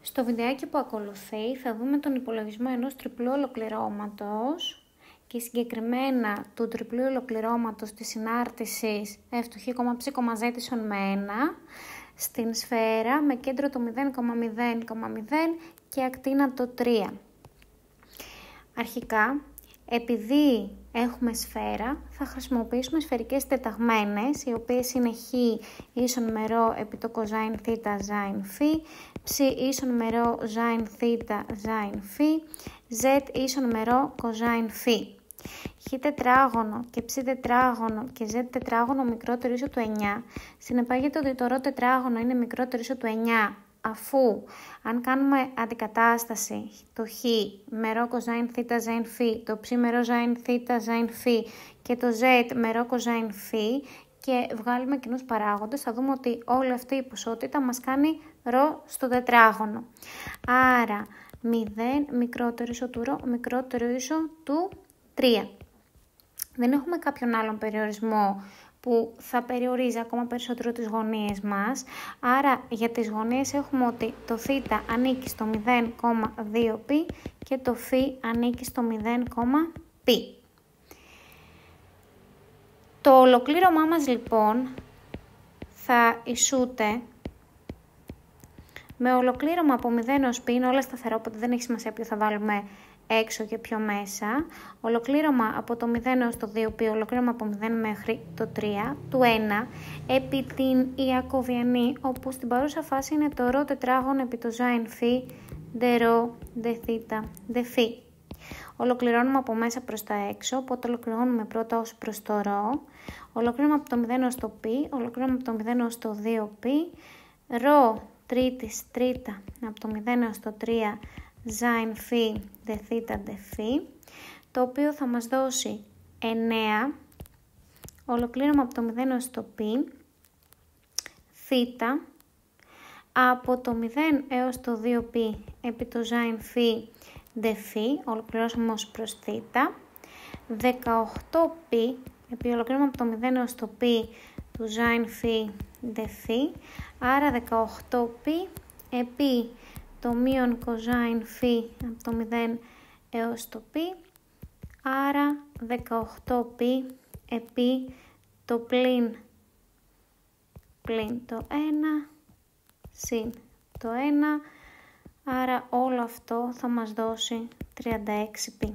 Στο βιντεάκι που ακολουθεί θα δούμε τον υπολογισμό ενός τριπλού ολοκληρώματος και συγκεκριμένα του τριπλού ολοκληρώματος της συνάρτησης F του Χ, Ψ, Z ίσον με 1 στην σφαίρα με κέντρο το 0,0,0 και ακτίνα το 3. Αρχικά, επειδή έχουμε σφαίρα, θα χρησιμοποιήσουμε σφαιρικές τεταγμένες, οι οποίες είναι Χ ίσον με ρ επί το κοζάιν θ ζάιν φ, Ψ ίσον με ρ ζάιν θ ζάιν φ, Z ίσον με ρ κοζάιν φ. Χ τετράγωνο και Ψ τετράγωνο και Z τετράγωνο μικρότερο ίσο του 9, συνεπάγεται ότι το ρ τετράγωνο είναι μικρότερο ίσο του 9, αφού αν κάνουμε αντικατάσταση το Χ με ρ κοζάιν θ ζάιν φ, το Ψ με ρ ζάιν θ ζάιν φ και το Z με ρ κοζάιν φ και βγάλουμε κοινούς παράγοντες, θα δούμε ότι όλη αυτή η ποσότητα μας κάνει ρ στο τετράγωνο. Άρα 0 μικρότερο ίσο του ρ μικρότερο ίσο του 3. Δεν έχουμε κάποιον άλλον περιορισμό που θα περιορίζει ακόμα περισσότερο τις γωνίες μας. Άρα για τις γωνίες έχουμε ότι το θ ανήκει στο 0,2π και το φ ανήκει στο 0,π. Το ολοκλήρωμά μας λοιπόν θα ισούται με ολοκλήρωμα από 0 έως π, είναι όλα σταθερά, οπότε δεν έχει σημασία ποιο θα βάλουμε έξω και πιο μέσα. Ολοκλήρωμα από το 0 έως το 2π, ολοκλήρωμα από 0 μέχρι το 3, του 1, επί την Ιακωβιανή, όπου στην παρούσα φάση είναι το ρ τετράγωνο επί το ζάιν φ, δε ρ, δε θ, δε φ. Ολοκληρώνουμε από μέσα προς τα έξω, οπότε ολοκληρώνουμε πρώτα ως προς το ρ, ολοκληρώνουμε από το 0 έως το π, ολοκληρώνουμε από το 0 έως το 2π, ρ τρίτης τρίτα από το 0 έως το 3, ζάιν φ, δε θ, δε φ, το οποίο θα μας δώσει 9, ολοκλήρωμα από το 0 έως το π, θ, από το 0 έως το 2π επί το ζάιν φ, δε φ, ολοκληρώσαμε ως προς θ, 18π, επί ολοκλήρωμα από το 0 έως το π του ζάιν φ, δε φ, άρα 18π επί το μείον κοζάιν φ από το 0 έως το π, άρα 18π επί το πλην το 1 συν το 1, άρα όλο αυτό θα μας δώσει 36π.